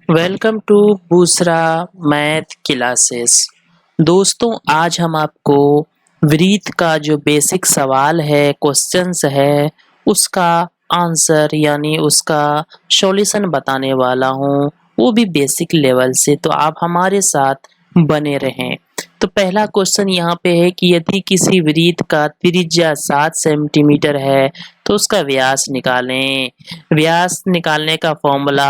Welcome to Boosra math classes. दोस्तों, आज हम आपको वृत्त का जो बेसिक सवाल है, क्वेश्चंस है, उसका आंसर यानी उसका सॉल्यूशन बताने वाला हूँ, वो भी बेसिक लेवल से। तो आप हमारे साथ बने रहें। तो पहला क्वेश्चन यहाँ पे है कि यदि किसी वृत्त का त्रिज्या 7 सेंटीमीटर है तो उसका व्यास निकालें। व्यास निकालने का फॉर्मूला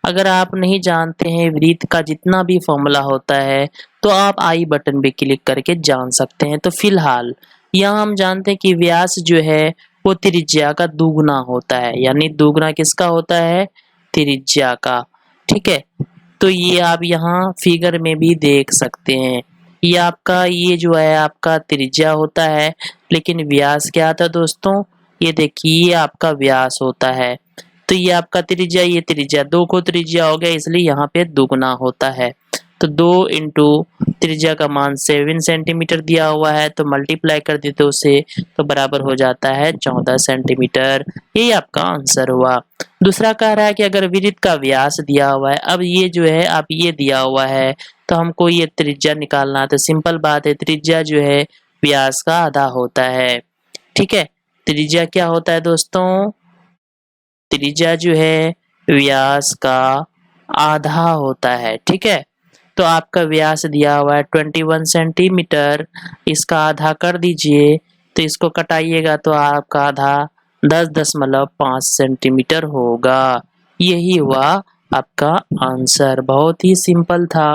अगर आप नहीं जानते हैं, वृत्त का जितना भी फॉर्मूला होता है तो आप आई बटन पे क्लिक करके जान सकते हैं। तो फिलहाल यहाँ हम जानते हैं कि व्यास जो है वो त्रिज्या का दुगुना होता है, यानी दुगुना किसका होता है? त्रिज्या का। ठीक है, तो ये आप यहाँ फिगर में भी देख सकते हैं। ये जो है आपका त्रिज्या होता है, लेकिन व्यास क्या था दोस्तों? ये देखिए, ये आपका व्यास होता है। तो ये आपका त्रिज्या, ये त्रिज्या, दो को त्रिज्या हो गया, इसलिए यहाँ पे दुगुना होता है। तो 2 इंटू त्रिज्या का मान 7 सेंटीमीटर दिया हुआ है, तो मल्टीप्लाई कर देते उसे तो बराबर हो जाता है 14 सेंटीमीटर। यही आपका आंसर हुआ। दूसरा कह रहा है कि अगर वृत्त का व्यास दिया हुआ है, अब ये जो है आप ये दिया हुआ है तो हमको ये त्रिज्या निकालना है। तो सिंपल बात है, त्रिज्या जो है व्यास का आधा होता है। ठीक है, त्रिज्या क्या होता है दोस्तों? त्रिज्या जो है व्यास का आधा होता है। ठीक है, तो आपका व्यास दिया हुआ है 21 सेंटीमीटर, इसका आधा कर दीजिए, तो इसको कटाइएगा तो आपका आधा 10.5 सेंटीमीटर होगा। यही हुआ आपका आंसर। बहुत ही सिंपल था।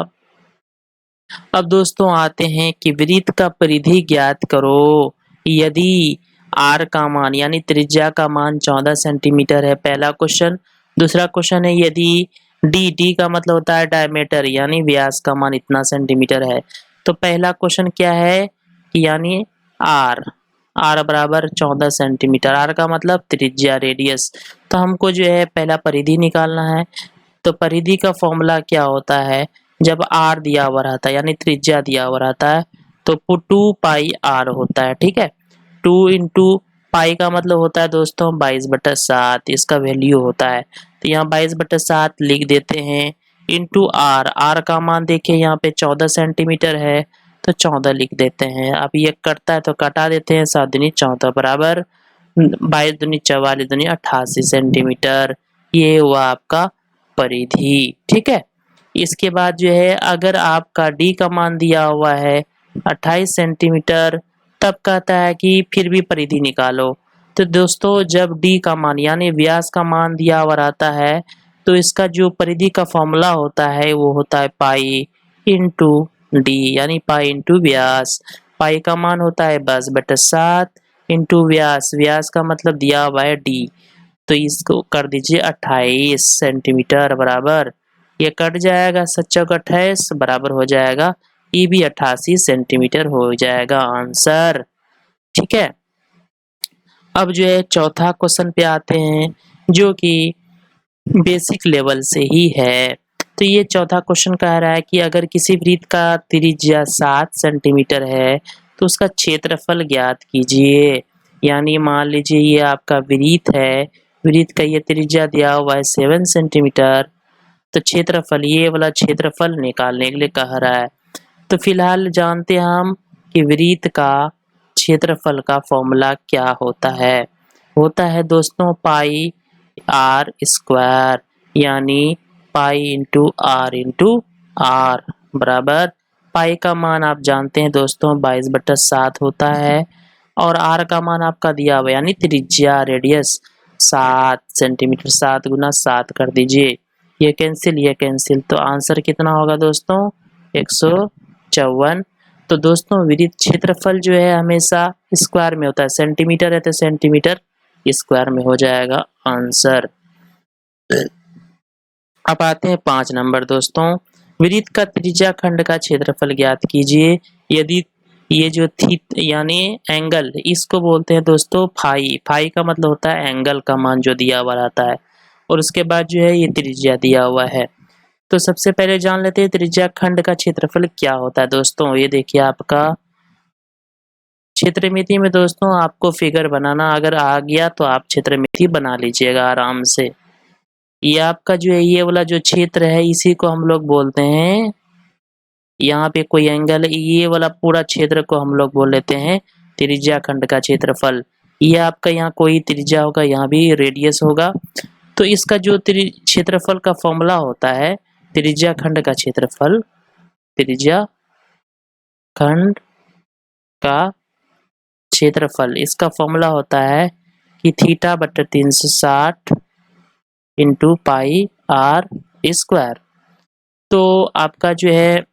अब दोस्तों आते हैं कि वृत्त का परिधि ज्ञात करो। यदि आर का मान यानी त्रिज्या का मान 14 सेंटीमीटर है, पहला क्वेश्चन। दूसरा क्वेश्चन है यदि डी का मतलब होता है डायमीटर, यानी व्यास का मान इतना सेंटीमीटर है। तो पहला क्वेश्चन क्या है कि यानी आर आर बराबर 14 सेंटीमीटर, आर का मतलब त्रिज्या, रेडियस। तो हमको जो है पहला परिधि निकालना है। तो परिधि का फॉर्मूला क्या होता है? जब आर दिया हुआ रहता है यानी त्रिज्या दिया हुआ रहता है तो 2 पाई आर होता है। ठीक है, 2 इंटू पाई का मतलब होता है दोस्तों 22/7, इसका वैल्यू होता है। तो यहाँ 22/7 लिख देते हैं, इंटू आर। आर का मान देखिए यहाँ पे 14 सेंटीमीटर है, तो 14 लिख देते हैं। अब ये कटता है तो कटा देते हैं, 7 दूनी 14 बराबर 22 दूनी 44 दूनी 88 सेंटीमीटर। ये हुआ आपका परिधि। ठीक है, इसके बाद जो है अगर आपका डी का मान दिया हुआ है 28 सेंटीमीटर, तब कहता है कि फिर भी परिधि निकालो। तो दोस्तों जब डी का मान यानी व्यास का मान दिया हुआ रहता है तो इसका जो परिधि का फॉर्मूला होता है वो होता है पाई इंटू डी, यानी पाई इंटू व्यास। पाई का मान होता है 10/7 इंटू व्यास, व्यास का मतलब दिया हुआ है डी, तो इसको कर दीजिए 28 सेंटीमीटर बराबर, ये कट जाएगा, 7×28 बराबर हो जाएगा, ये भी 88 सेंटीमीटर हो जाएगा आंसर। ठीक है, अब जो है चौथा क्वेश्चन पे आते हैं जो कि बेसिक लेवल से ही है। तो ये चौथा क्वेश्चन कह रहा है कि अगर किसी वृत्त का त्रिज्या 7 सेंटीमीटर है तो उसका क्षेत्रफल ज्ञात कीजिए। यानी मान लीजिए ये आपका वृत्त है, वृत्त का ये त्रिज्या दिया हुआ है 7 सेंटीमीटर, तो क्षेत्रफल, ये वाला क्षेत्रफल निकालने के लिए कह रहा है। तो फिलहाल जानते हैं हम कि वृत्त का क्षेत्रफल का फॉर्मूला क्या होता है। होता है दोस्तों पाई आर स्क्वायर, यानी पाई इंटू आर बराबर, पाई का मान आप जानते हैं दोस्तों 22/7 होता है, और आर का मान आपका दिया हुआ यानी त्रिज्या, रेडियस 7 सेंटीमीटर, 7 गुना 7 कर दीजिए, ये कैंसिल, तो आंसर कितना होगा दोस्तों? 154। तो दोस्तों वृत्त क्षेत्रफल जो है हमेशा स्क्वायर में होता है, सेंटीमीटर है तो सेंटीमीटर स्क्वायर में हो जाएगा आंसर। अब आते हैं 5 नंबर दोस्तों, वृत्त का त्रिज्या खंड का क्षेत्रफल ज्ञात कीजिए। यदि ये जो थी यानी एंगल, इसको बोलते हैं दोस्तों फाई, फाई का मतलब होता है एंगल का मान जो दिया हुआ रहता है, और उसके बाद जो है ये त्रिज्या दिया हुआ है। तो सबसे पहले जान लेते हैं त्रिज्या खंड का क्षेत्रफल क्या होता है दोस्तों। ये देखिए आपका क्षेत्रमिति में दोस्तों आपको फिगर बनाना अगर आ गया तो आप क्षेत्रमिति बना लीजिएगा आराम से। ये आपका जो है ये वाला जो क्षेत्र है इसी को हम लोग बोलते हैं, यहाँ पे कोई एंगल है, ये वाला पूरा क्षेत्र को हम लोग बोल लेते हैं त्रिज्या खंड का क्षेत्रफल। ये आपका यहाँ कोई त्रिज्या होगा, यहाँ भी रेडियस होगा। तो इसका जो क्षेत्रफल का फॉर्मूला होता है, त्रिज्या खंड का क्षेत्रफल, त्रिज्या खंड का क्षेत्रफल, इसका फॉर्मूला होता है कि थीटा बटे 360 इंटू पाई आर स्क्वायर। तो आपका जो है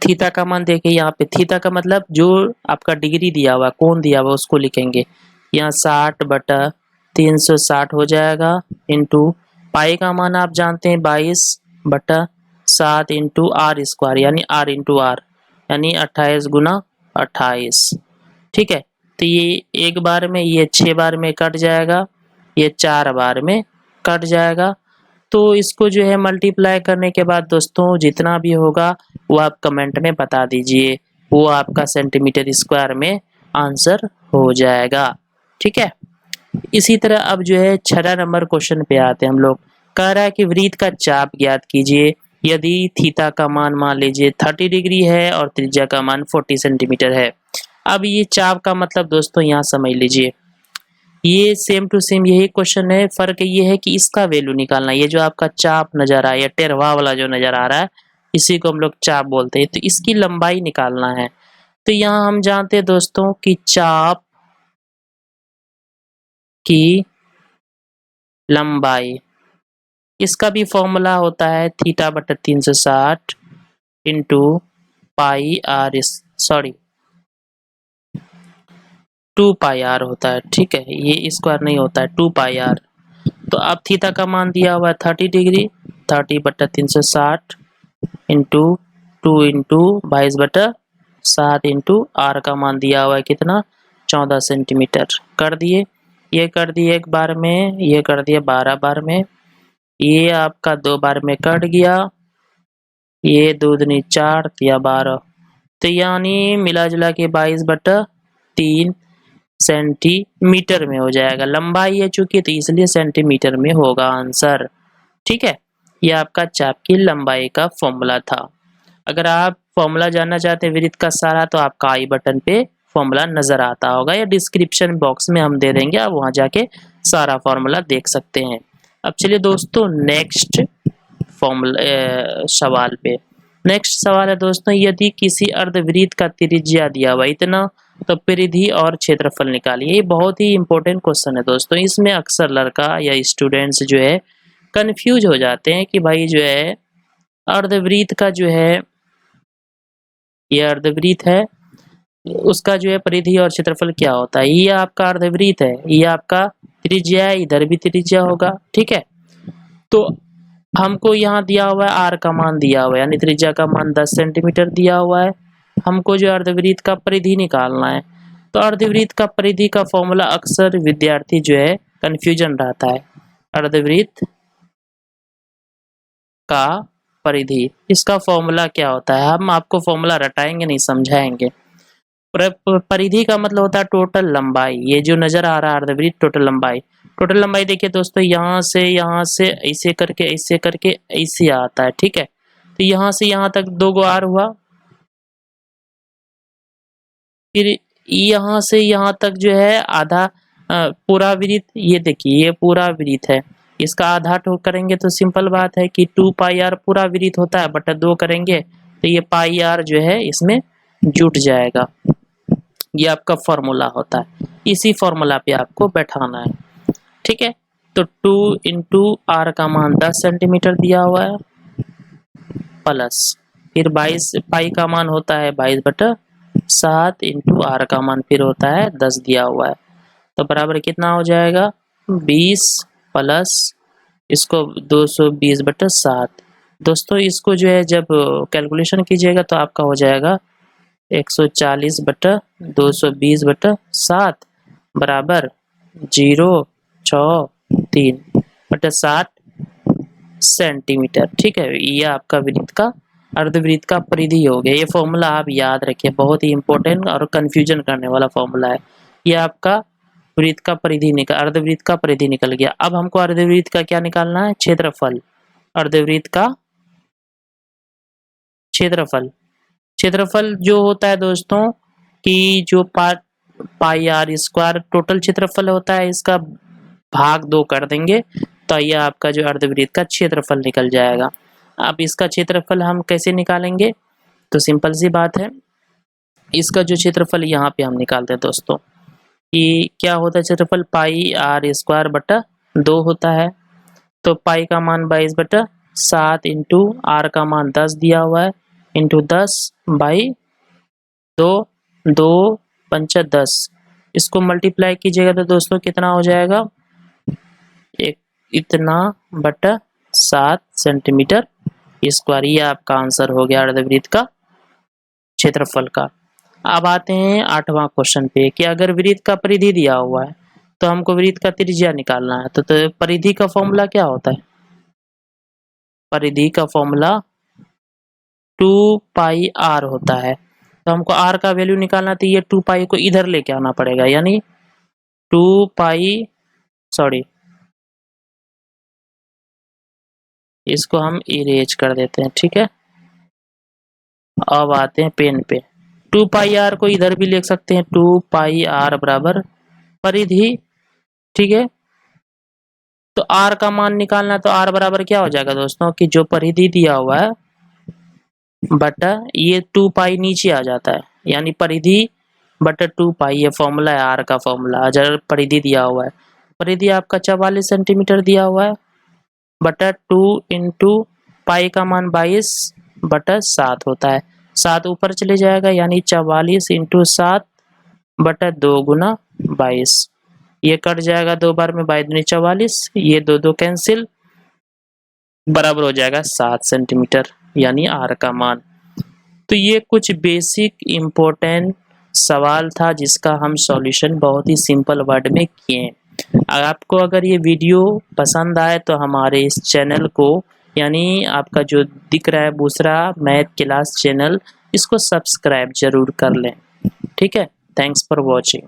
थीटा का मान देखिए, यहाँ पे थीटा का मतलब जो आपका डिग्री दिया हुआ, कोण दिया हुआ उसको लिखेंगे। यहाँ 60 बटा 360 हो जाएगा इंटू पाई का मान आप जानते हैं 22 बटा 7 इंटू आर स्क्वायर, यानी आर इंटू आर, यानी 28 गुना 28। ठीक है, तो ये एक बार में, ये 6 बार में कट जाएगा, ये 4 बार में कट जाएगा। तो इसको जो है मल्टीप्लाई करने के बाद दोस्तों जितना भी होगा वो आप कमेंट में बता दीजिए, वो आपका सेंटीमीटर स्क्वायर में आंसर हो जाएगा। ठीक है, इसी तरह अब जो है 6 नंबर क्वेश्चन पे आते हैं हम लोग। कह रहा है कि वृत्त का चाप ज्ञात कीजिए यदि थीटा का मान लीजिए 30 डिग्री है और त्रिज्या का मान 40 सेंटीमीटर है। अब ये चाप का मतलब दोस्तों यहाँ समझ लीजिए, ये सेम टू सेम यही क्वेश्चन है, फर्क ये है कि इसका वैल्यू निकालना। ये जो आपका चाप नजर आ रहा है या टेरवा वाला जो नजर आ रहा है, इसी को हम लोग चाप बोलते हैं। तो इसकी लंबाई निकालना है। तो यहाँ हम जानते हैं दोस्तों कि चाप की लंबाई, इसका भी फॉर्मूला होता है थीटा बटा 360 into pi R, sorry 2 pi R होता है। ठीक है, ये स्क्वायर नहीं होता है, 2 पाई आर। तो अब थीटा का मान दिया हुआ है 30 डिग्री, 30 बटा 360 इंटू 2 इंटू 22/7 इंटू आर का मान दिया हुआ है कितना, 14 सेंटीमीटर। कर दिए, ये कर दिए एक बार में, ये कर दिए 12 बार में, ये आपका 2 बार में कट गया, ये 2 दूनी 4 या 12, तो यानी मिला जुला के 22/3 सेंटीमीटर में हो जाएगा। लंबाई है चूंकि तो इसलिए सेंटीमीटर में होगा आंसर। ठीक है, ये आपका चाप की लंबाई का फॉर्मूला था। अगर आप फॉर्मूला जानना चाहते हैं वृत्त का सारा, तो आपका आई बटन पे फॉर्मूला नजर आता होगा या डिस्क्रिप्शन बॉक्स में हम दे देंगे, आप वहां जाके सारा फॉर्मूला देख सकते हैं। अब चलिए दोस्तों नेक्स्ट फॉर्मूला सवाल पे। नेक्स्ट सवाल है दोस्तों, यदि किसी अर्धवृत्त का त्रिज्या दिया हुआ इतना तो परिधि और क्षेत्रफल निकालिए। ये बहुत ही इंपॉर्टेंट क्वेश्चन है दोस्तों, इसमें अक्सर लड़का या स्टूडेंट्स जो है कंफ्यूज हो जाते हैं कि भाई जो है अर्धवृत्त का जो है, ये अर्धवृत्त है, उसका जो है परिधि और क्षेत्रफल क्या होता है। ये आपका अर्धवृत्त है, ये आपका त्रिज्या है, इधर भी त्रिज्या होगा। ठीक है, तो हमको यहाँ दिया हुआ है आर का मान दिया हुआ है, यानी त्रिज्या का मान 10 सेंटीमीटर दिया हुआ है। हमको जो अर्धवृत्त का परिधि निकालना है। तो अर्धवृत्त का परिधि का फॉर्मूला अक्सर विद्यार्थी जो है कंफ्यूजन रहता है। अर्धवृत्त का परिधि, इसका फॉर्मूला क्या होता है, हम आपको फॉर्मूला रटाएंगे नहीं, समझाएंगे। परिधि का मतलब होता है टोटल लंबाई। ये जो नजर आ रहा है अर्धवृत्त, टोटल लंबाई। टोटल लंबाई देखिए दोस्तों, यहाँ से ऐसे करके ऐसे आता है। ठीक है, तो यहाँ से यहाँ तक 2 गो आर हुआ, फिर यहाँ से यहाँ तक जो है आधा पूरा वृत्त। ये देखिए ये पूरा वृत्त है, इसका आधा टो करेंगे तो सिंपल बात है कि 2 पाई आर पूरा वृत्त होता है, बटा 2 करेंगे तो ये पाई आर जो है इसमें जुट जाएगा। ये आपका फॉर्मूला होता है, इसी फॉर्मूला पे आपको बैठाना है। ठीक है, तो 2 इंटू आर का मान 10 सेंटीमीटर दिया हुआ है, प्लस फिर 22 पाई का मान होता है 22/7 इंटू आर का मान फिर होता है 10 दिया हुआ है। तो बराबर कितना हो जाएगा, 20 प्लस इसको 220/7। दोस्तों इसको जो है जब कैलकुलेशन कीजिएगा तो आपका हो जाएगा 140/220/7 बराबर 063/7 सेंटीमीटर। ठीक है, ये आपका वृत्त का, अर्धवृत्त का परिधि हो गया। ये फॉर्मूला आप याद रखिए, बहुत ही इंपॉर्टेंट और कंफ्यूजन करने वाला फॉर्मूला है। ये आपका वृत्त का परिधि निकल अर्धवृत्त का परिधि निकल गया। अब हमको अर्धवृत्त का क्या निकालना है? क्षेत्रफल। अर्धवृत्त का क्षेत्रफल। क्षेत्रफल जो होता है दोस्तों कि जो पाई आर स्क्वायर टोटल क्षेत्रफल होता है, इसका भाग 2 कर देंगे तो यह आपका जो अर्धवृत्त का क्षेत्रफल निकल जाएगा। अब इसका क्षेत्रफल हम कैसे निकालेंगे? तो सिंपल सी बात है, इसका जो क्षेत्रफल यहाँ पे हम निकालते हैं दोस्तों कि क्या होता है क्षेत्रफल? पाई आर स्क्वायर बटा 2 होता है। तो पाई का मान 22/7 इंटू आर का मान 10 दिया हुआ है इंटू 10/2, 2 पंचा 10, इसको मल्टीप्लाई कीजिएगा तो दोस्तों कितना हो जाएगा? एक इतना बटा 7 सेंटीमीटर स्क्वायर। ये आपका आंसर हो गया अर्धवृत्त का क्षेत्रफल का। अब आते हैं 8वां क्वेश्चन पे कि अगर वृत्त का परिधि दिया हुआ है तो हमको वृत्त का त्रिज्या निकालना है। तो परिधि का फॉर्मूला क्या होता है? परिधि का फॉर्मूला 2 पाई आर होता है। तो हमको आर का वैल्यू निकालना, तो ये 2 पाई को इधर लेके आना पड़ेगा, यानी 2 पाई सॉरी इसको हम इरेज कर देते हैं, ठीक है। अब आते हैं पेन पे। 2 पाई आर को इधर भी लिख सकते हैं, 2 पाई आर बराबर परिधि, ठीक है। तो आर का मान निकालना, तो आर बराबर क्या हो जाएगा दोस्तों कि जो परिधि दिया हुआ है बटा ये 2 पाई नीचे आ जाता है, यानी परिधि बटा 2 पाई, ये फॉर्मूला है आर का फॉर्मूला। अगर परिधि दिया हुआ है, परिधि आपका 44 सेंटीमीटर दिया हुआ है बटा 2 इंटू पाई का मान 22/7 होता है। 7 ऊपर चले जाएगा, यानी 44 इंटू 7 बटा 2 गुना 22। ये कट जाएगा 2 बार में, 22 दूनी 44, ये 2 कैंसिल, बराबर हो जाएगा 7 सेंटीमीटर, यानी आर का मान। तो ये कुछ बेसिक इम्पोर्टेंट सवाल था जिसका हम सॉल्यूशन बहुत ही सिंपल वर्ड में किए। आपको अगर ये वीडियो पसंद आए तो हमारे इस चैनल को, यानी आपका जो दिख रहा है बुसरा मैथ क्लास चैनल, इसको सब्सक्राइब जरूर कर लें, ठीक है। Thanks for watching.